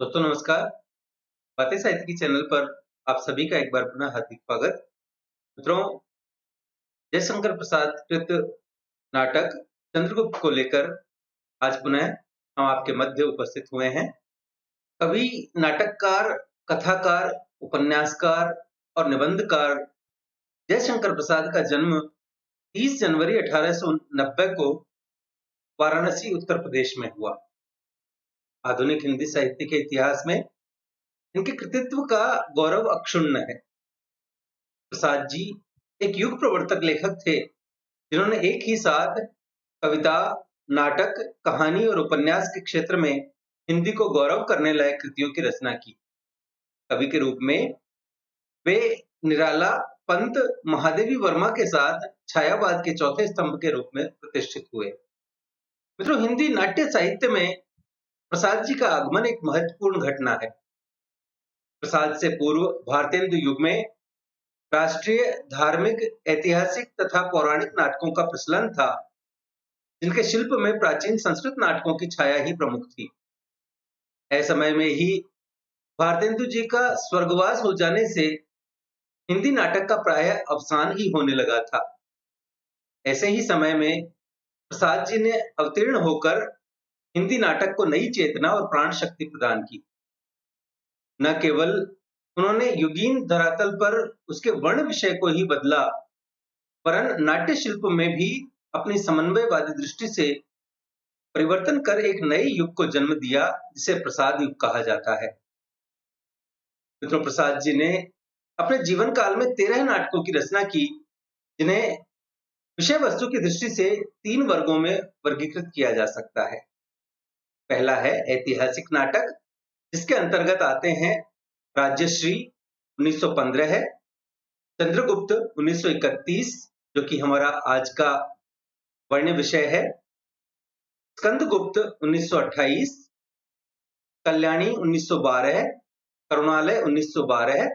दोस्तों नमस्कार। बातें साहित्य की चैनल पर आप सभी का एक बार पुनः हार्दिक स्वागत। मित्रों, जयशंकर प्रसाद कृत नाटक चंद्रगुप्त को लेकर आज पुनः हम आपके मध्य उपस्थित हुए हैं। कवि, नाटककार, कथाकार, उपन्यासकार और निबंधकार जयशंकर प्रसाद का जन्म 30 जनवरी 1890 को वाराणसी उत्तर प्रदेश में हुआ। आधुनिक हिंदी साहित्य के इतिहास में इनके कृतित्व का गौरव अक्षुण्ण है। प्रसाद जी एक युग प्रवर्तक लेखक थे, जिन्होंने एक ही साथ कविता, नाटक, कहानी और उपन्यास के क्षेत्र में हिंदी को गौरव करने लायक कृतियों की रचना की। कवि के रूप में वे निराला, पंत, महादेवी वर्मा के साथ छायावाद के चौथे स्तंभ के रूप में प्रतिष्ठित हुए। मित्रों, हिंदी नाट्य साहित्य में प्रसाद जी का आगमन एक महत्वपूर्ण घटना है। प्रसाद से पूर्व भारतेंदु युग में राष्ट्रीय, धार्मिक, ऐतिहासिक तथा पौराणिक नाटकों का प्रचलन था, जिनके शिल्प में प्राचीन संस्कृत नाटकों की छाया ही प्रमुख थी। ऐसे समय में ही भारतेंदु जी का स्वर्गवास हो जाने से हिंदी नाटक का प्रायः अवसान ही होने लगा था। ऐसे ही समय में प्रसाद जी ने अवतीर्ण होकर हिंदी नाटक को नई चेतना और प्राण शक्ति प्रदान की। न केवल उन्होंने युगीन धरातल पर उसके वर्ण विषय को ही बदला, वरन नाट्य शिल्प में भी अपनी समन्वयवादी दृष्टि से परिवर्तन कर एक नए युग को जन्म दिया, जिसे प्रसाद युग कहा जाता है। मित्रों, प्रसाद जी ने अपने जीवन काल में 13 नाटकों की रचना की, जिन्हें विषय वस्तु की दृष्टि से 3 वर्गों में वर्गीकृत किया जा सकता है। पहला है ऐतिहासिक नाटक, जिसके अंतर्गत आते हैं राज्यश्री 1915 है, चंद्रगुप्त 1931 जो कि हमारा आज का वर्ण विषय है, स्कंदगुप्त 1928, कल्याणी 1912, करुणालय 1912,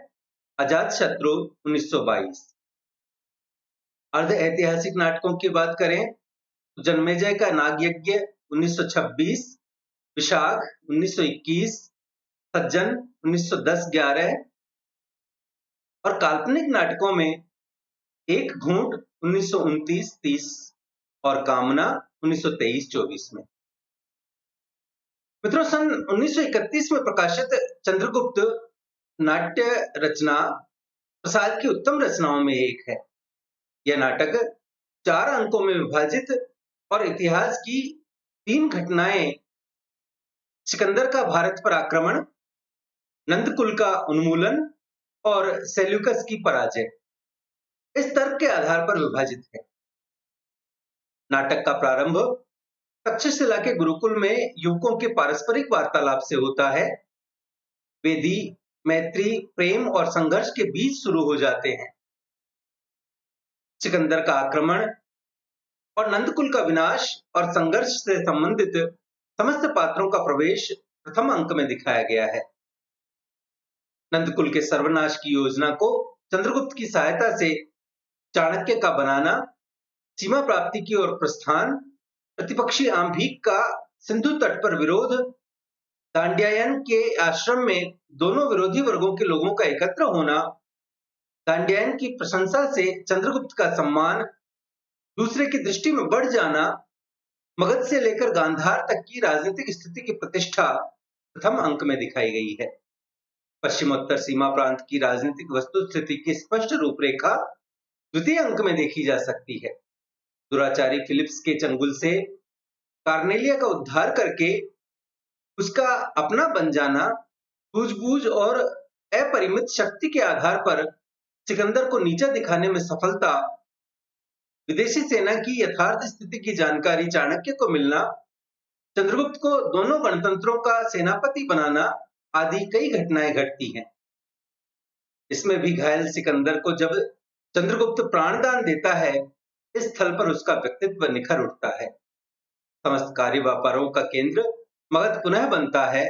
अजातशत्रु 1922। अर्ध ऐतिहासिक नाटकों की बात करें तो जन्मेजय का नागयज्ञ 1926, विशाख 1921, सज्जन 1910-11 और काल्पनिक नाटकों में एक घूंट 1929-30 और कामना 1923-24 में। मित्रों, सन 1931 में प्रकाशित चंद्रगुप्त नाट्य रचना प्रसाद की उत्तम रचनाओं में एक है। यह नाटक 4 अंकों में विभाजित और इतिहास की 3 घटनाएं, सिकंदर का भारत पर आक्रमण, नंदकुल का उन्मूलन और सेल्यूकस की पराजय, इस तर्क के आधार पर विभाजित है। नाटक का प्रारंभ तक्षशिला के गुरुकुल में युवकों के पारस्परिक वार्तालाप से होता है। वेदी, मैत्री, प्रेम और संघर्ष के बीच शुरू हो जाते हैं। सिकंदर का आक्रमण और नंदकुल का विनाश और संघर्ष से संबंधित समस्त पात्रों का प्रवेश प्रथम अंक में दिखाया गया है। नंदकुल के सर्वनाश की योजना को चंद्रगुप्त की सहायता से चाणक्य का बनाना, सीमा प्राप्ति की ओर प्रस्थान, प्रतिपक्षी आंभीक का सिंधु तट पर विरोध, दांड्यायन के आश्रम में दोनों विरोधी वर्गों के लोगों का एकत्र होना, दांड्यायन की प्रशंसा से चंद्रगुप्त का सम्मान दूसरे की दृष्टि में बढ़ जाना, मगध से लेकर गांधार तक की राजनीतिक स्थिति की प्रतिष्ठा प्रथम अंक में दिखाई गई है। पश्चिमोत्तर सीमा प्रांत की राजनीतिक वस्तुस्थिति की स्पष्ट रूपरेखा द्वितीय अंक में देखी जा सकती है। दुराचारी फिलिप्स के चंगुल से कार्नेलिया का उद्धार करके उसका अपना बन जाना, सूझबूझ और अपरिमित शक्ति के आधार पर सिकंदर को नीचा दिखाने में सफलता, विदेशी सेना की यथार्थ स्थिति की जानकारी चाणक्य को मिलना, चंद्रगुप्त को दोनों गणतंत्रों का सेनापति बनाना आदि कई घटनाएं घटती हैं। इसमें भी घायल सिकंदर को जब चंद्रगुप्त प्राणदान देता है, इस स्थल पर उसका व्यक्तित्व निखर उठता है। समस्त कार्य व्यापारों का केंद्र मगध पुनः बनता है।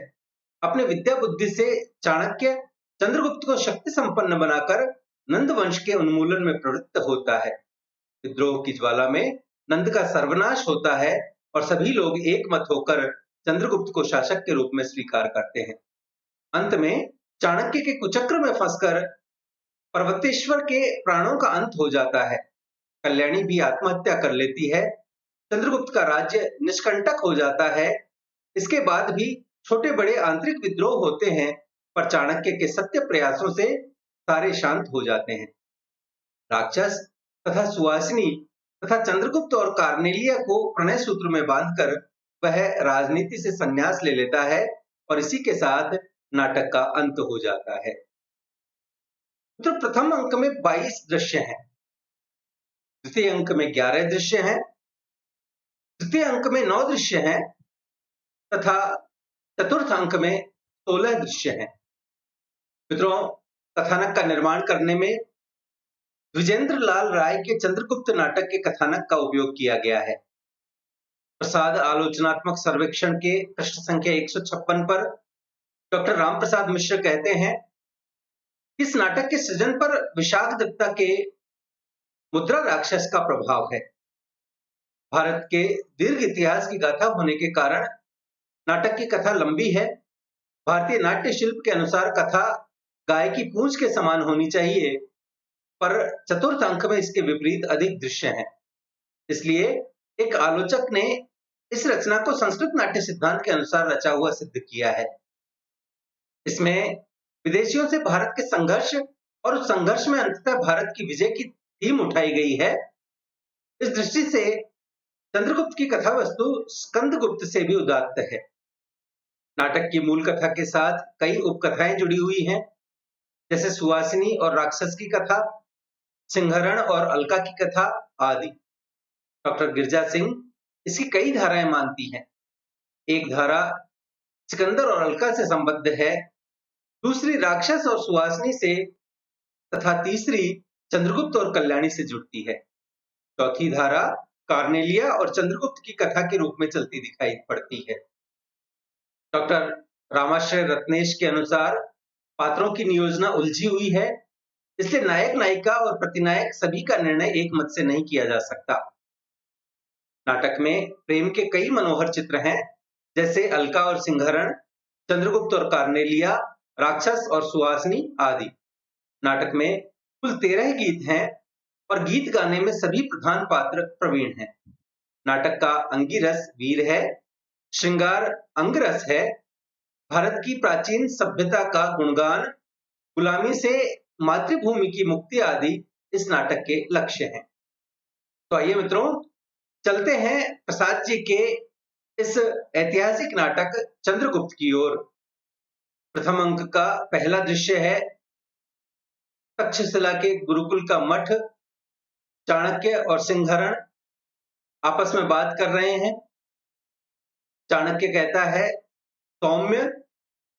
अपने विद्या बुद्धि से चाणक्य चंद्रगुप्त को शक्ति संपन्न बनाकर नंद वंश के उन्मूलन में प्रवृत्त होता है। विद्रोह की ज्वाला में नंद का सर्वनाश होता है और सभी लोग एक मत होकर चंद्रगुप्त को शासक के रूप में स्वीकार करते हैं। अंत में चाणक्य के कुचक्र में फंसकर पर्वतेश्वर के प्राणों का अंत हो जाता है। कल्याणी भी आत्महत्या कर लेती है। चंद्रगुप्त का राज्य निष्कंटक हो जाता है। इसके बाद भी छोटे बड़े आंतरिक विद्रोह होते हैं, पर चाणक्य के सत्य प्रयासों से सारे शांत हो जाते हैं। राक्षस तथा सुवासिनी तथा चंद्रगुप्त और कार्नेलिया को प्रणय सूत्र में बांधकर वह राजनीति से संन्यास ले लेता है और इसी के साथ नाटक का अंत हो जाता है। तो प्रथम अंक में 22 दृश्य हैं, द्वितीय अंक में 11 दृश्य हैं, तृतीय अंक में 9 दृश्य हैं तथा चतुर्थ अंक में 16 दृश्य हैं। मित्रों, कथानक का निर्माण करने में द्विजेंद्र लाल राय के चंद्रगुप्त नाटक के कथानक का उपयोग किया गया है। प्रसाद आलोचनात्मक सर्वेक्षण के पृष्ठ संख्या 156 पर डॉक्टर रामप्रसाद मिश्र कहते हैं, इस नाटक के सृजन पर विशाखदत्ता के मुद्रा राक्षस का प्रभाव है। भारत के दीर्घ इतिहास की गाथा होने के कारण नाटक की कथा लंबी है। भारतीय नाट्य शिल्प के अनुसार कथा गाय की पूंछ के समान होनी चाहिए, पर चतुर्थ अंक में इसके विपरीत अधिक दृश्य हैं। इसलिए एक आलोचक ने इस रचना को संस्कृत नाट्य सिद्धांत के अनुसार रचा हुआ सिद्ध किया है। इसमें विदेशियों से भारत के संघर्ष और उस संघर्ष में अंततः भारत की विजय की थीम उठाई गई है। इस दृष्टि से चंद्रगुप्त की कथा वस्तु स्कंदगुप्त से भी उदात्त है। नाटक की मूल कथा के साथ कई उपकथाएं जुड़ी हुई हैं, जैसे सुवासिनी और राक्षस की कथा, सिंहरण और अलका की कथा आदि। डॉक्टर गिरजा सिंह इसकी कई धाराएं मानती हैं। एक धारा सिकंदर और अलका से संबद्ध है, दूसरी राक्षस और सुवासिनी से तथा तीसरी चंद्रगुप्त और कल्याणी से जुड़ती है। चौथी धारा कार्नेलिया और चंद्रगुप्त की कथा के रूप में चलती दिखाई पड़ती है। डॉक्टर रामाश्रय रत्नेश के अनुसार पात्रों की नियोजना उलझी हुई है, इसलिए नायक नायिका और प्रतिनायक सभी का निर्णय एक मत से नहीं किया जा सकता। नाटक में प्रेम के कई मनोहर चित्र हैं, जैसे अलका और सिंहरण, चंद्रगुप्त और कार्नेलिया, राक्षस और सुवासिनी आदि। नाटक में कुल 13 गीत हैं और गीत गाने में सभी प्रधान पात्र प्रवीण हैं। नाटक का अंगिरस वीर है, श्रृंगार अंगरस है, भारत की प्राचीन सभ्यता का गुणगान, गुलामी से मातृभूमि की मुक्ति आदि इस नाटक के लक्ष्य हैं। तो आइए मित्रों, चलते हैं प्रसाद जी के इस ऐतिहासिक नाटक चंद्रगुप्त की ओर। प्रथम अंक का पहला दृश्य है तक्षशिला के गुरुकुल का मठ। चाणक्य और सिंहरण आपस में बात कर रहे हैं। चाणक्य कहता है, सौम्य,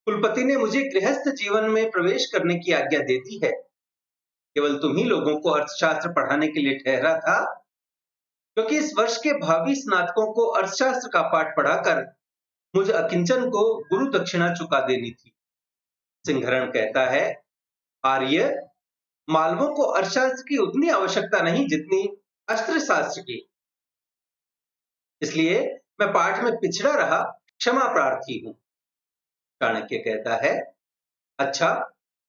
कुलपति ने मुझे गृहस्थ जीवन में प्रवेश करने की आज्ञा दे दी है। केवल तुम ही लोगों को अर्थशास्त्र पढ़ाने के लिए ठहरा था, क्योंकि इस वर्ष के भावी स्नातकों को अर्थशास्त्र का पाठ पढ़ाकर मुझ अकिंचन को गुरु दक्षिणा चुका देनी थी। सिंहरण कहता है, आर्य, मालवों को अर्थशास्त्र की उतनी आवश्यकता नहीं जितनी अस्त्र शास्त्र की, इसलिए मैं पाठ में पिछड़ा रहा, क्षमा प्रार्थी हूं। चाणक्य कहता है, अच्छा,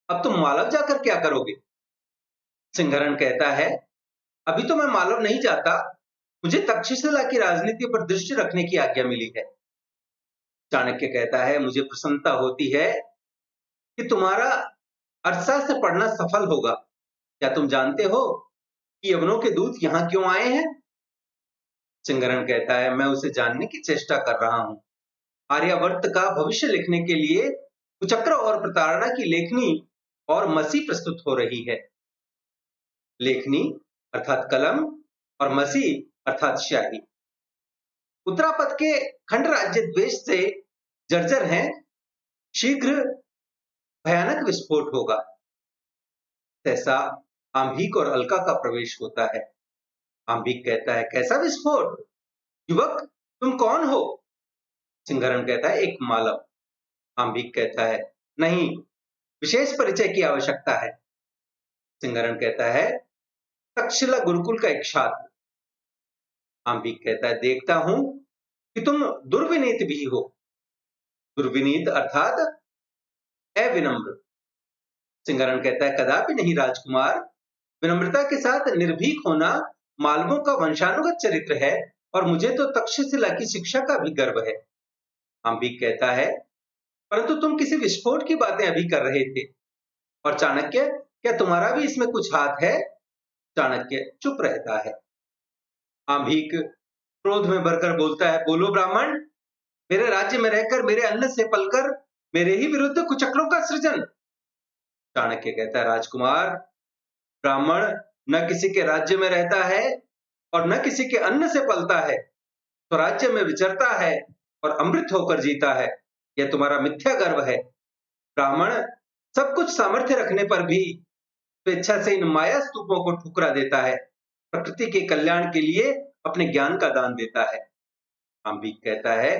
अब तुम मालव जाकर क्या करोगे? सिंहरण कहता है, अभी तो मैं मालव नहीं जाता, मुझे तक्षशिला की राजनीति पर दृष्टि रखने की आज्ञा मिली है। चाणक्य कहता है, मुझे प्रसन्नता होती है कि तुम्हारा अर्थशास्त्र पढ़ना सफल होगा। क्या तुम जानते हो कि यवनों के दूत यहां क्यों आए हैं? सिंहरण कहता है, मैं उसे जानने की चेष्टा कर रहा हूं। आर्यावर्त का भविष्य लिखने के लिए कुचक्र और प्रताड़ना की लेखनी और मसी प्रस्तुत हो रही है। लेखनी अर्थात कलम और मसी अर्थात स्याही। उत्तरापद के खंड राज्य द्वेष से जर्जर हैं, शीघ्र भयानक विस्फोट होगा। सहसा आंभिक और अलका का प्रवेश होता है। आंभिक कहता है, कैसा विस्फोट? युवक, तुम कौन हो? सिंहरण कहता है, एक मालव। आंभिक कहता है, नहीं, विशेष परिचय की आवश्यकता है। सिंहरण कहता है, तक्षशिला गुरुकुल का एक छात्र। आंभिक कहता है, देखता हूं कि तुम दुर्विनीत भी हो। दुर्विनीत अर्थात अविनम्र। सिंगारण कहता है, कदापि नहीं राजकुमार। विनम्रता के साथ निर्भीक होना मालवों का वंशानुगत चरित्र है और मुझे तो तक्षशिला की शिक्षा का भी गर्व है। अंबिक कहता है, परंतु तुम किसी विस्फोट की बातें अभी कर रहे थे। और चाणक्य, क्या तुम्हारा भी इसमें कुछ हाथ है? चाणक्य चुप रहता है। अंबिक क्रोध में भरकर बोलता है, बोलो ब्राह्मण, मेरे राज्य में रहकर, मेरे अन्न से पलकर मेरे ही विरुद्ध कुचक्रों का सृजन। चाणक्य कहता है, राजकुमार, ब्राह्मण न किसी के राज्य में रहता है और न किसी के अन्न से पलता है, तो राज्य में विचरता है और अमृत होकर जीता है। यह तुम्हारा मिथ्या गर्व है। ब्राह्मण सब कुछ सामर्थ्य रखने पर भी स्वेच्छा से इन माया स्तूपों को ठुकरा देता है, प्रकृति के कल्याण के लिए अपने ज्ञान का दान देता है। अंबिक कहता है,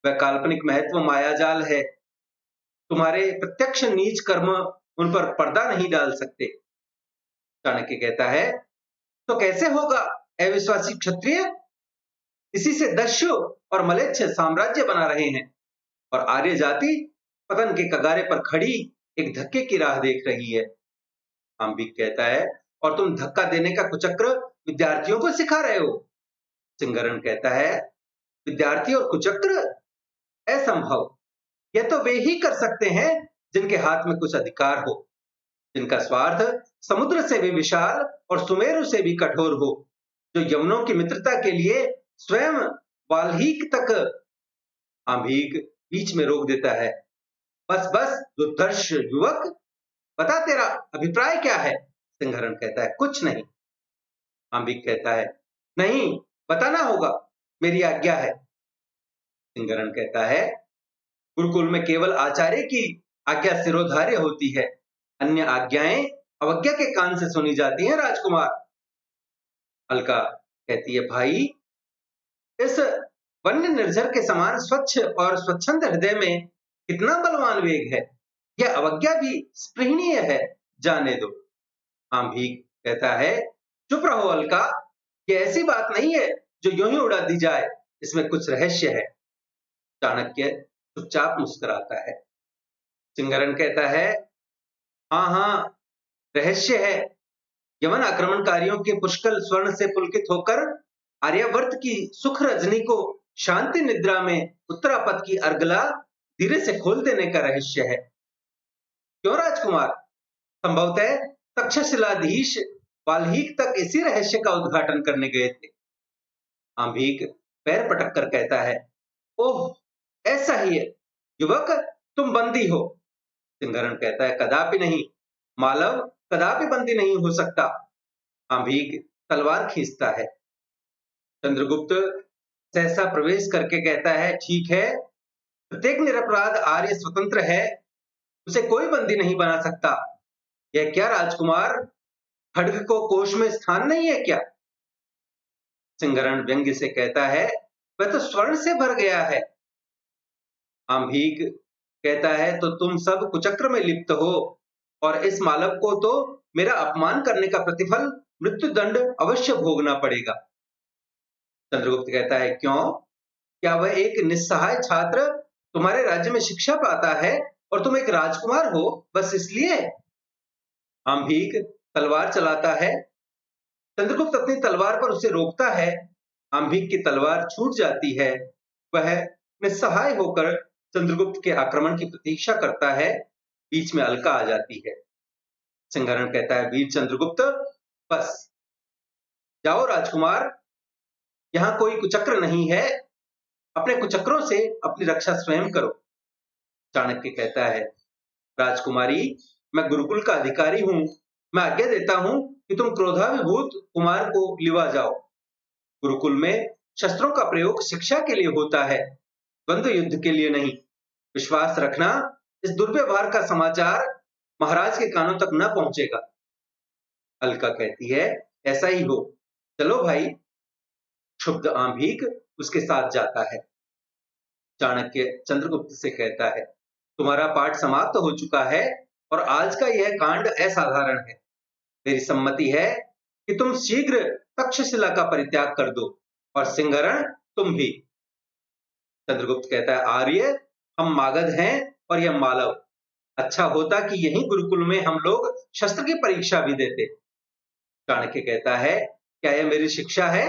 वह काल्पनिक महत्व मायाजाल है। तुम्हारे प्रत्यक्ष नीच कर्म उन पर पर्दा नहीं डाल सकते। चाणक्य कहता है, तो कैसे होगा अविश्वासी क्षत्रिय? इसी से दस्यु और मलेच्छ साम्राज्य बना रहे हैं और आर्य जाति पतन के कगारे पर खड़ी एक धक्के की राह देख रही है। अंबिक कहता है, और तुम धक्का देने का कुचक्र विद्यार्थियों को सिखा रहे हो। सिंगारण कहता है, विद्यार्थी और कुचक्र? असंभव। यह तो वे ही कर सकते हैं जिनके हाथ में कुछ अधिकार हो, जिनका स्वार्थ समुद्र से भी विशाल और सुमेरु से भी कठोर हो, जो यवनों की मित्रता के लिए स्वयं वाल्मीकि तक। अंबिक बीच में रोक देता है, बस बस दुर्धर्ष युवक, बता तेरा अभिप्राय क्या है? सिंगारण कहता है, कुछ नहीं। अंबिक कहता है, नहीं, बताना होगा, मेरी आज्ञा है। सिंगारण कहता है, गुरुकुल में केवल आचार्य की आज्ञा सिरोधार्य होती है, अन्य आज्ञाएं अवज्ञा के कान से सुनी जाती हैं राजकुमार। अलका कहती है, भाई, इस वन्य निर्झर के समान स्वच्छ और स्वच्छंद हृदय में कितना बलवान वेग है। यह अवज्ञा भी स्पृहणीय है, जाने दो। अंबिक कहता है, चुप रहो अलका, यह ऐसी बात नहीं है जो यूं ही उड़ा दी जाए, इसमें कुछ रहस्य है। चाणक्य चुपचाप मुस्कुराता है। सिंगारण कहता है, हाँ हाँ, रहस्य है। यमन आक्रमणकारियों के पुष्कल स्वर्ण से पुलकित होकर आर्यावर्त की सुख रजनी को शांति निद्रा में उत्तरापथ की अर्गला धीरे से खोल देने का रहस्य है। क्यों राजकुमार? संभवतः तक्षशिलाधीश वाल्मीकि तक इसी रहस्य का उद्घाटन करने गए थे। अंबिक पैर पटक कर कहता है, ओह, ऐसा ही है युवक, तुम बंदी हो। सिंगारण कहता है, कदापि नहीं, मालव कदापि बंदी नहीं हो सकता। अंबिक तलवार खींचता है। चंद्रगुप्त सहसा प्रवेश करके कहता है, ठीक है, प्रत्येक निरपराध आर्य स्वतंत्र है, उसे कोई बंदी नहीं बना सकता। यह क्या राजकुमार, खड्ग को कोष में स्थान नहीं है क्या? सिंगारण व्यंग्य से कहता है, वह तो स्वर्ण से भर गया है। अंबिक कहता है, तो तुम सब कुचक्र में लिप्त हो और इस मालव को तो मेरा अपमान करने का प्रतिफल मृत्यु दंड अवश्य भोगना पड़ेगा। चंद्रगुप्त कहता है, क्यों? क्या वह एक निस्सहाय छात्र तुम्हारे राज्य में शिक्षा पाता है और तुम एक राजकुमार हो, बस इसलिए? अंबिक तलवार चलाता है। चंद्रगुप्त अपनी तलवार पर उसे रोकता है। अंबिक की तलवार छूट जाती है। वह निस्सहाय होकर चंद्रगुप्त के आक्रमण की प्रतीक्षा करता है। बीच में अलका आ जाती है। सिंगारण कहता है, वीर चंद्रगुप्त, बस जाओ राजकुमार, यहां कोई कुचक्र नहीं है, अपने कुचक्रों से अपनी रक्षा स्वयं करो। चाणक्य कहता है, राजकुमारी, मैं गुरुकुल का अधिकारी हूं, मैं आज्ञा देता हूं कि तुम क्रोधाभिभूत कुमार को लिवा जाओ। गुरुकुल में शस्त्रों का प्रयोग शिक्षा के लिए होता है, द्वंद्व युद्ध के लिए नहीं। विश्वास रखना, इस दुर्व्यवहार का समाचार महाराज के कानों तक न पहुंचेगा। अलका कहती है, ऐसा ही हो, चलो भाई। क्षुब्ध अंबिक उसके साथ जाता है। चाणक्य चंद्रगुप्त से कहता है, तुम्हारा पाठ समाप्त हो चुका है और आज का यह कांड असाधारण है। मेरी सम्मति है कि तुम शीघ्र तक्षशिला का परित्याग कर दो और सिंगारण तुम भी। चंद्रगुप्त कहता है, आर्य, हम मागध हैं और यह मालव। अच्छा होता कि यहीं गुरुकुल में हम लोग शस्त्र की परीक्षा भी देते। चाणक्य कहता है, क्या यह मेरी शिक्षा है?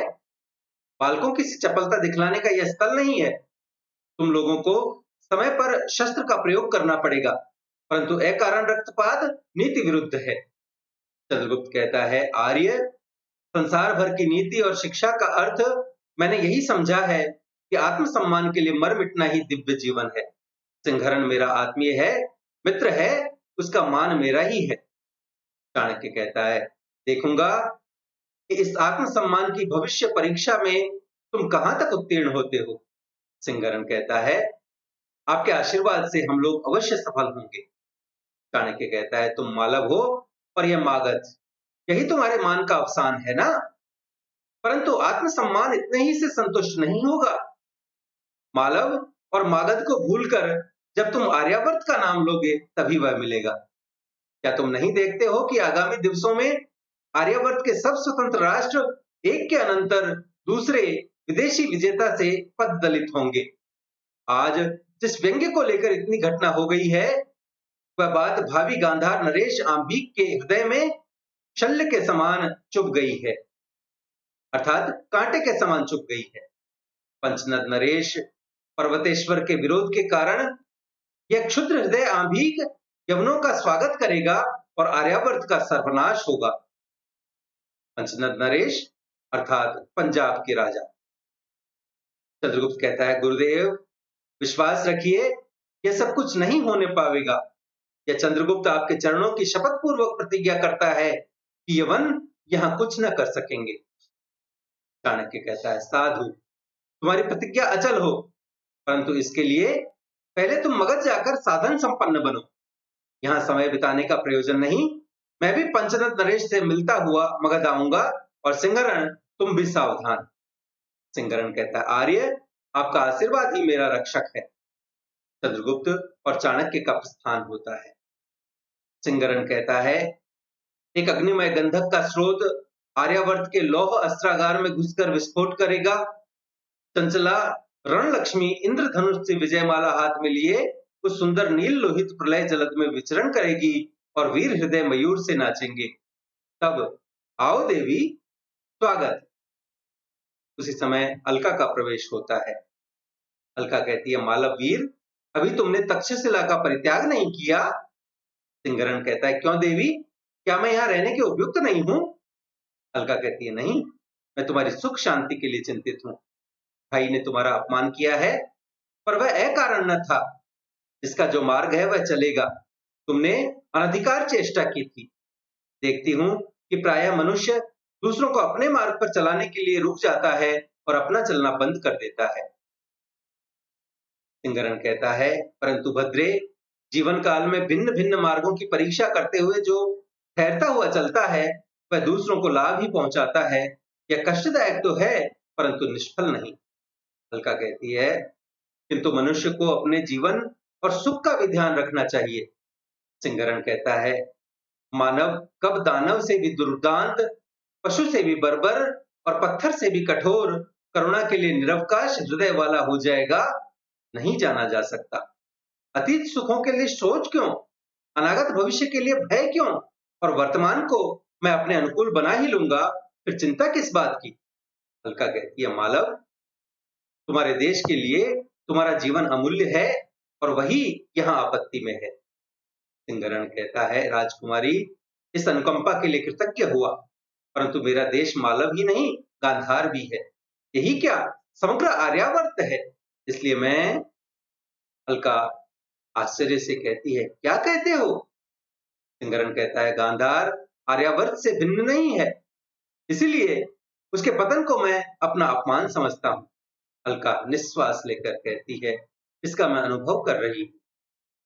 बालकों की चपलता दिखलाने का यह स्थल नहीं है। तुम लोगों को समय पर शस्त्र का प्रयोग करना पड़ेगा, परंतु अकारण रक्तपात नीति विरुद्ध है। चंद्रगुप्त कहता है, आर्य, संसार भर की नीति और शिक्षा का अर्थ मैंने यही समझा है कि आत्मसम्मान के लिए मर मिटना ही दिव्य जीवन है। सिंहरण मेरा आत्मीय है, मित्र है, उसका मान मेरा ही है। चाणक्य कहता है, देखूंगा कि इस आत्मसम्मान की भविष्य परीक्षा में तुम कहां तक उत्तीर्ण होते हो। सिंहरण कहता है, आपके आशीर्वाद से हम लोग अवश्य सफल होंगे। चाणक्य कहता है, तुम मालव हो और यह मागध, यही तुम्हारे मान का अवसान है ना? परंतु आत्मसम्मान इतने ही से संतुष्ट नहीं होगा। मालव और मागध को भूलकर जब तुम आर्यावर्त का नाम लोगे तभी वह मिलेगा। क्या तुम नहीं देखते हो कि आगामी दिवसों में आर्यावर्त के सब स्वतंत्र राष्ट्र एक के अनंतर दूसरे विदेशी विजेता से पद दलित होंगे। आज जिस व्यंग्य को लेकर इतनी घटना हो गई है, वह बात भावी गांधार नरेश आंबिक के हृदय में शल्य के समान चुभ गई है, अर्थात कांटे के समान चुभ गई है। पंचनद नरेश पर्वतेश्वर के विरोध के कारण यह क्षुद्र हृदय आंभिक यवनों का स्वागत करेगा और आर्यावर्त का सर्वनाश होगा। पंचनद नरेश अर्थात पंजाब के राजा। चंद्रगुप्त कहता है, गुरुदेव, विश्वास रखिए, यह सब कुछ नहीं होने पाएगा। यह चंद्रगुप्त आपके चरणों की शपथ पूर्वक प्रतिज्ञा करता है कि यवन यहां कुछ न कर सकेंगे। चाणक्य कहता है, साधु, तुम्हारी प्रतिज्ञा अचल हो, परंतु इसके लिए पहले तुम मगध जाकर साधन संपन्न बनो। यहां समय बिताने का प्रयोजन नहीं। मैं भी पंचनद नरेश से मिलता हुआ मगध आऊंगा, और सिंहरण, तुम भी सावधान। सिंहरण कहता है, आर्य, आपका आशीर्वाद ही मेरा रक्षक है। चंद्रगुप्त और चाणक्य का प्रस्थान होता है। सिंहरण कहता है, एक अग्निमय गंधक का स्रोत आर्यावर्त के लौह अस्त्रागार में घुसकर विस्फोट करेगा। चंचला रणलक्ष्मी इंद्रधनुष से विजयमाला हाथ में लिए उस सुंदर नील लोहित प्रलय जलद में विचरण करेगी और वीर हृदय मयूर से नाचेंगे। तब आओ देवी, स्वागत। उसी समय अलका का प्रवेश होता है। अलका कहती है, मालव वीर, अभी तुमने तक्षशिला का परित्याग नहीं किया। सिंहरण कहता है, क्यों देवी, क्या मैं यहाँ रहने के उपयुक्त नहीं हूं? अलका कहती है, नहीं, मैं तुम्हारी सुख शांति के लिए चिंतित हूं। भाई ने तुम्हारा अपमान किया है, पर वह अकारण न था। जिसका जो मार्ग है वह चलेगा। तुमने अनधिकार चेष्टा की थी। देखती हूं कि प्रायः मनुष्य दूसरों को अपने मार्ग पर चलाने के लिए रुक जाता है और अपना चलना बंद कर देता है। सिंहरण कहता है, परंतु भद्रे, जीवन काल में भिन्न भिन्न मार्गों की परीक्षा करते हुए जो ठहरता हुआ चलता है, वह दूसरों को लाभ ही पहुंचाता है। यह कष्टदायक तो है, परंतु निष्फल नहीं। अलका कहती है, किंतु मनुष्य को अपने जीवन और सुख का भी ध्यान रखना चाहिए। सिंहरण कहता है, मानव कब दानव से भी दुर्दांत, पशु से भी बर्बर और पत्थर से भी कठोर, करुणा के लिए निरवकाश हृदय वाला हो जाएगा, नहीं जाना जा सकता। अतीत सुखों के लिए सोच क्यों, अनागत भविष्य के लिए भय क्यों, और वर्तमान को मैं अपने अनुकूल बना ही लूंगा, फिर चिंता किस बात की। अलका कहती है, मालव, तुम्हारे देश के लिए तुम्हारा जीवन अमूल्य है और वही यहाँ आपत्ति में है। सिंहरण कहता है, राजकुमारी, इस अनुकंपा के लिए कृतज्ञ हुआ, परंतु मेरा देश मालव ही नहीं, गांधार भी है। यही क्या, समग्र आर्यावर्त है। इसलिए मैं, अलका आश्चर्य से कहती है, क्या कहते हो? सिंहरण कहता है, गांधार आर्यावर्त से भिन्न नहीं है, इसीलिए उसके पतन को मैं अपना अपमान समझता हूं। अलका निश्वास लेकर कहती है, इसका मैं अनुभव कर रही हूं,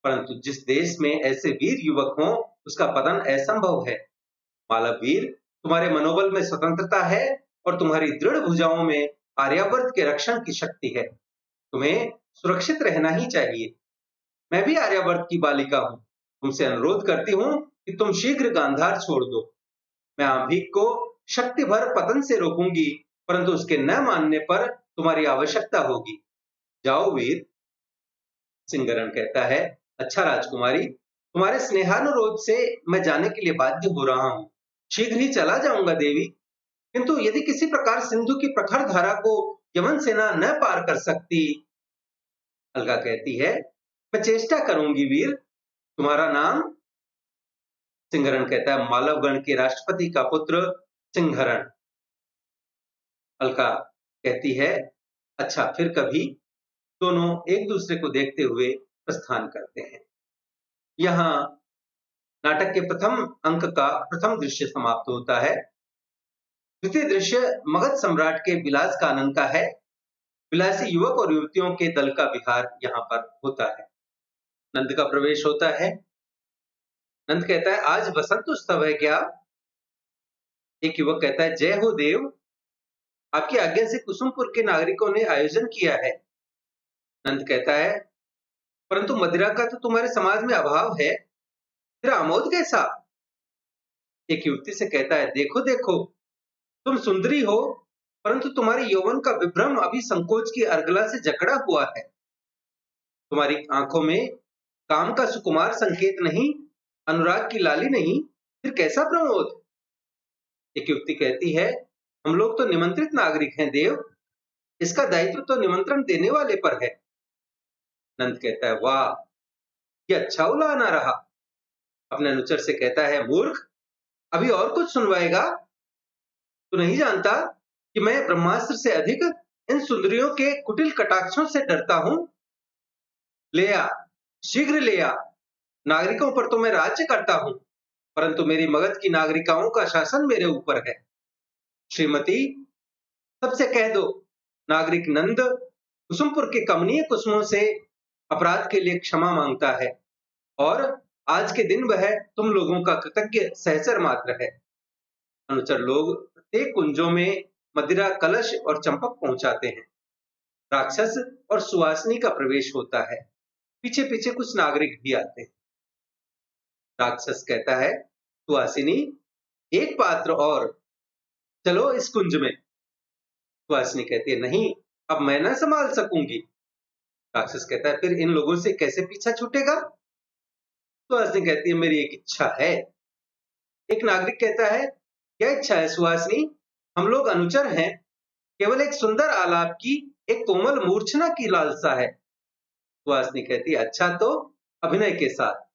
परंतु जिस देश में ऐसे वीर युवक हों, उसका पतन असंभव है। मालव वीर, तुम्हारे मनोबल में स्वतंत्रता है और तुम्हारी दृढ़ भुजाओं में आर्यावर्त के रक्षण की शक्ति है। तुम्हें सुरक्षित रहना ही चाहिए। मैं भी आर्यावर्त की बालिका हूं। तुमसे अनुरोध करती हूं कि तुम शीघ्र गांधार छोड़ दो। मैं आंभिक को शक्ति भर पतन से रोकूंगी, परंतु उसके न मानने पर तुम्हारी आवश्यकता होगी। जाओ वीर। सिंहरण कहता है, अच्छा राजकुमारी, तुम्हारे स्नेहानुरोध से मैं जाने के लिए बाध्य हो रहा हूँ। शीघ्र ही चला जाऊंगा देवी, किंतु यदि किसी प्रकार सिंधु की प्रखर धारा को यमन सेना न पार कर सकती। अलका कहती है, मैं चेष्टा करूंगी वीर। तुम्हारा नाम? सिंहरण कहता है, मालवगण के राष्ट्रपति का पुत्र सिंहरण। अलका कहती है, अच्छा फिर कभी। दोनों एक दूसरे को देखते हुए प्रस्थान करते हैं। यहाँ नाटक के प्रथम अंक का प्रथम दृश्य समाप्त होता है। द्वितीय दृश्य मगध सम्राट के विलास कानन का है। विलासी युवक और युवतियों के दल का विहार यहाँ पर होता है। नंद का प्रवेश होता है। नंद कहता है, आज बसंत उत्सव है क्या? एक युवक कहता है, जय हो देव, आपकी आज्ञा से कुसुमपुर के नागरिकों ने आयोजन किया है। नंद कहता है, परंतु मदिरा का तो तुम्हारे समाज में अभाव है, फिर आमोद कैसा? एक युवती से कहता है, देखो देखो, तुम सुंदरी हो, परंतु तुम्हारी यौवन का विभ्रम अभी संकोच की अर्गला से जकड़ा हुआ है। तुम्हारी आंखों में काम का सुकुमार संकेत नहीं, अनुराग की लाली नहीं, फिर कैसा प्रमोद? एक युवती कहती है, हम लोग तो निमंत्रित नागरिक हैं देव, इसका दायित्व तो निमंत्रण देने वाले पर है। नंद कहता है, वाह, ये अच्छा उलाहना रहा। अपने अनुचर से कहता है, मूर्ख, अभी और कुछ सुनवाएगा? तू नहीं जानता कि मैं ब्रह्मास्त्र से अधिक इन सुंदरियों के कुटिल कटाक्षों से डरता हूं? ले आ, शीघ्र ले आ। नागरिकों पर तो मैं राज्य करता हूं, परंतु मेरी मगध की नागरिकाओं का शासन मेरे ऊपर है। श्रीमती, सबसे कह दो, नागरिक नंद कुसुमपुर के कमनीय कुसुमों से अपराध के लिए क्षमा मांगता है और आज के दिन वह तुम लोगों का कृतज्ञ सहचर मात्र है। अनुचर लोग प्रत्येक कुंजों में मदिरा, कलश और चंपक पहुंचाते हैं। राक्षस और सुवासिनी का प्रवेश होता है। पीछे पीछे कुछ नागरिक भी आते हैं। राक्षस कहता है, सुवासिनी, एक पात्र और, चलो इस कुंज में। सुवासिनी कहती है, नहीं, अब मैं ना संभाल सकूंगी। राक्षस कहता है, फिर इन लोगों से कैसे पीछा छूटेगा? सुवासिनी कहती है, मेरी एक इच्छा है। एक नागरिक कहता है, क्या इच्छा है सुवासिनी? हम लोग अनुचर हैं, केवल एक सुंदर आलाप की, एक कोमल मूर्छना की लालसा है। सुवासिनी कहती है, अच्छा तो अभिनय के साथ।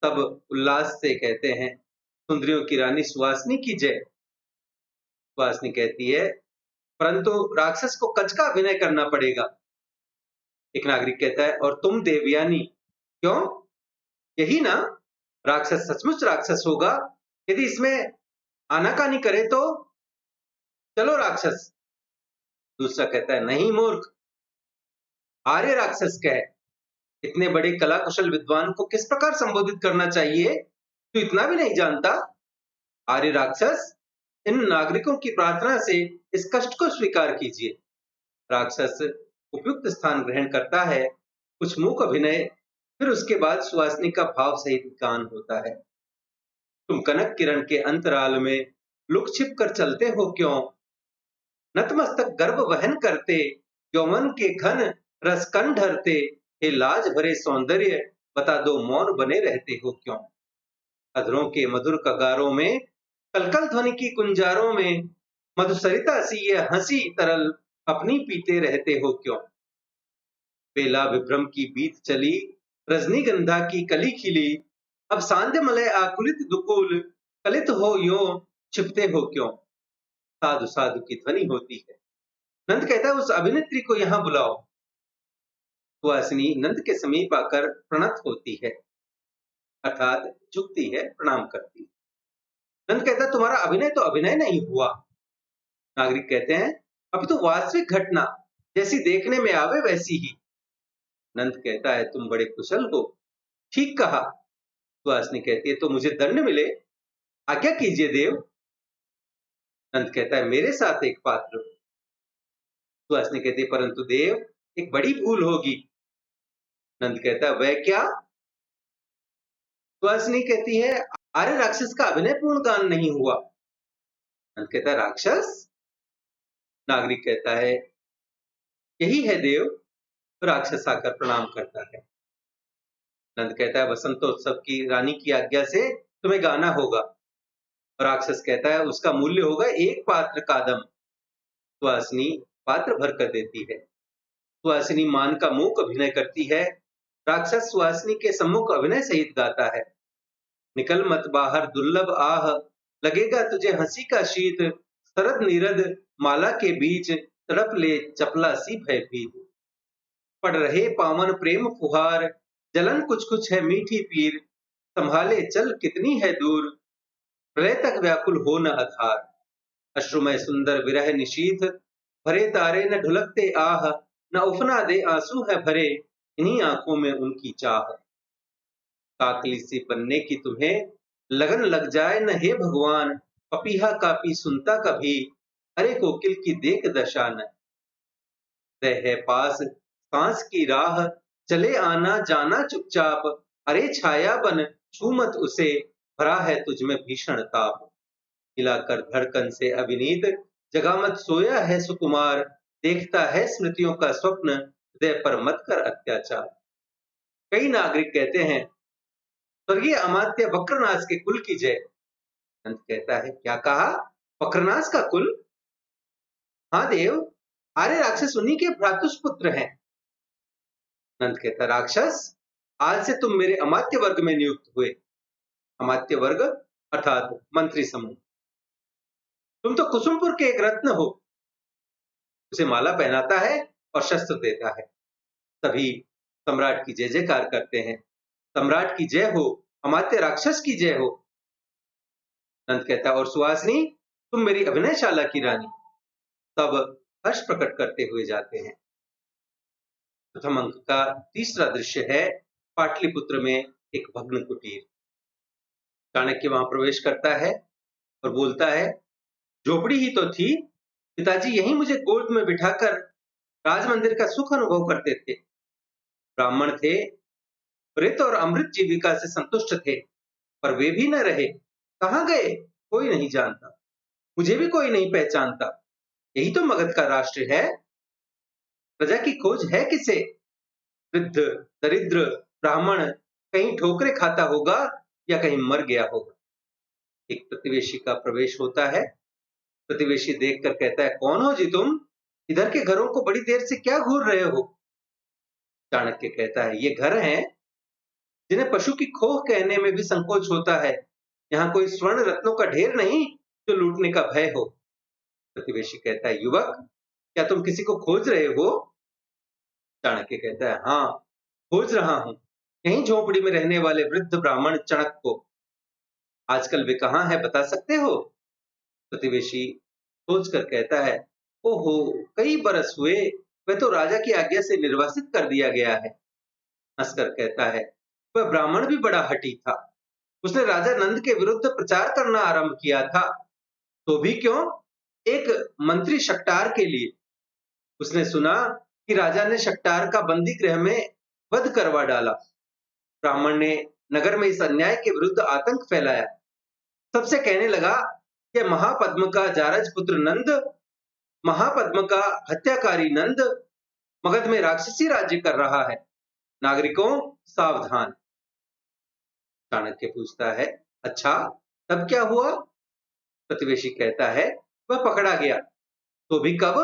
सब उल्लास से कहते हैं, सुंदरियों की रानी सुवासिनी की जय। सुवासिनी कहती है, परंतु राक्षस को कच का अभिनय करना पड़ेगा। एक नागरिक कहता है, और तुम देवयानी, क्यों? यही ना, राक्षस सचमुच राक्षस होगा यदि इसमें आनाकानी करे तो। चलो राक्षस। दूसरा कहता है, नहीं मूर्ख, आर्य राक्षस कह। इतने बड़े कला कुशल विद्वान को किस प्रकार संबोधित करना चाहिए, तू इतना भी नहीं जानता? आर्य राक्षस, इन नागरिकों की प्रार्थना से इस कष्ट को स्वीकार कीजिए। राक्षस उपयुक्त स्थान ग्रहण करता है, कुछ मूक अभिनय, फिर उसके बाद सुवासिनी का भाव सहित गान होता है। तुम कनक किरण के अंतराल में लुक छिप कर चलते हो क्यों? नतमस्तक गर्भ वहन करते, यौवन के घन रस कंढरते, हे लाज भरे सौंदर्य, बता दो मौन बने रहते हो क्यों? अधरों के मधुर कगारों में, कलकल ध्वनि की कुंजारों में, मधुसरिता सी ये हंसी तरल अपनी पीते रहते हो क्यों? बेला विभ्रम की बीत चली, रजनीगंधा की कली खिली, अब सांध्य मलय आकुलित दुकुल, कलित हो यो छिपते हो क्यों? साधु साधु की ध्वनि होती है। नंद कहता है, उस अभिनेत्री को यहाँ बुलाओ। सुहासिनी नंद के समीप आकर प्रणत होती है, अर्थात झुकती है, प्रणाम करती है। नंद कहता है, तुम्हारा अभिनय तो अभिनय नहीं हुआ। नागरिक कहते हैं, अभी तो वास्तविक घटना जैसी देखने में आवे वैसी ही। नंद कहता है, तुम बड़े कुशल हो, ठीक कहा। सुहासिनी कहती है, तो मुझे दंड मिले, आज्ञा कीजिए देव। नंद कहता है, मेरे साथ एक पात्र। सुहासिनी कहती है, परंतु देव, एक बड़ी भूल होगी। नंद कहता है, वह क्या? सुहासिनी कहती है, आर्य राक्षस का अभिनय पूर्ण गान नहीं हुआ। नंद कहता है, राक्षस? नागरिक कहता है, यही है देव। राक्षस आकर प्रणाम करता है। नंद कहता है वसंतोत्सव की रानी की आज्ञा से तुम्हें गाना होगा। राक्षस कहता है उसका मूल्य होगा एक पात्र कादम। सुहासिनी पात्र भर कर देती है। सुहासिनी मान का मूक अभिनय करती है। राक्षस सुहासिनी के सम्मुख अभिनय सहित गाता है। निकल मत बाहर दुर्लभ आह, लगेगा तुझे हंसी का शीत, शरद नीरद माला के बीच, तड़प ले चपला सी भयभीत। पड़ रहे पावन प्रेम फुहार, जलन कुछ कुछ है मीठी पीर, संभाले चल कितनी है दूर, प्रलय तक व्याकुल हो न आधार। अश्रुमय सुंदर विरह निशीथ, भरे तारे न ढुलकते आह, न उफना दे आंसू है भरे, इन्हीं आंखों में उनकी चाह। काकली सी बनने की तुम्हें लगन लग जाए न हे भगवान, पपीहा कापी सुनता कभी, अरे कोकिल की देख दशा न। है पास सांस की राह, चले आना जाना चुपचाप, अरे छाया बन छू मत उसे, भरा है तुझमें भीषण ताप। हिलाकर धड़कन से अविनीत, जगा मत सोया है सुकुमार, देखता है स्मृतियों का स्वप्न, हृदय पर मत कर अत्याचार। कई नागरिक कहते हैं स्वर्गीय अमात्य वक्रनाश के कुल की जय। नंद कहता है क्या कहा? वक्रनाश का कुल? हाँ देव, आर्य राक्षस उन्हीं के भ्रातुष्पुत्र हैं। नंद कहता राक्षस, आज से तुम मेरे अमात्य वर्ग में नियुक्त हुए। अमात्य वर्ग अर्थात मंत्री समूह। तुम तो कुसुमपुर के एक रत्न हो। उसे माला पहनाता है और शस्त्र देता है। सभी सम्राट की जय जयकार करते हैं। सम्राट की जय हो, अमात्य राक्षस की जय हो। नंद कहता और सुहासिनी, तुम मेरी अभिनयशाला की रानी। तब हर्ष प्रकट करते हुए जाते हैं। प्रथम अंक का तीसरा दृश्य है पाटलिपुत्र में एक भग्न कुटीर। चाणक्य वहां प्रवेश करता है और बोलता है झोपड़ी ही तो थी, पिताजी यहीं मुझे गोद में बिठाकर राजमंदिर का सुख अनुभव करते थे। ब्राह्मण थे, मृत और अमृत जीविका से संतुष्ट थे, पर वे भी न रहे। कहां गए कोई नहीं जानता, मुझे भी कोई नहीं पहचानता। यही तो मगध का राष्ट्र है। प्रजा की खोज है किसे? वृद्ध दरिद्र ब्राह्मण कहीं ठोकरे खाता होगा या कहीं मर गया होगा। एक प्रतिवेशी का प्रवेश होता है। प्रतिवेशी देखकर कहता है कौन हो जी तुम? इधर के घरों को बड़ी देर से क्या घूर रहे हो? चाणक्य कहता है ये घर हैं जिन्हें पशु की खोह कहने में भी संकोच होता है। यहाँ कोई स्वर्ण रत्नों का ढेर नहीं जो लूटने का भय हो। प्रतिवेशी कहता है युवक, क्या तुम किसी को खोज रहे हो? चाणक्य कहता है हाँ, खोज रहा हूं, यहीं झोपड़ी में रहने वाले वृद्ध ब्राह्मण चणक को। आजकल वे कहाँ है बता सकते हो? प्रतिवेशी सोचकर कहता है ओहो, कई बरस हुए, वह तो राजा की आज्ञा से निर्वासित कर दिया गया है। हंसकर कहता है वह ब्राह्मण भी बड़ा हठी था। उसने राजा नंद के विरुद्ध प्रचार करना आरंभ किया था, तो भी क्यों, एक मंत्री शक्टार के लिए। उसने सुना कि राजा ने शक्टार का बंदी गृह में वध करवा डाला। ब्राह्मण ने नगर में इस अन्याय के विरुद्ध आतंक फैलाया। सबसे कहने लगा कि महापद्म का जारज पुत्र नंद, महापद्म का हत्याकारी नंद मगध में राक्षसी राज्य कर रहा है। नागरिकों सावधान। चाणक्य पूछता है अच्छा, तब क्या हुआ? प्रतिवेशी कहता है वह पकड़ा गया। तो भी कब?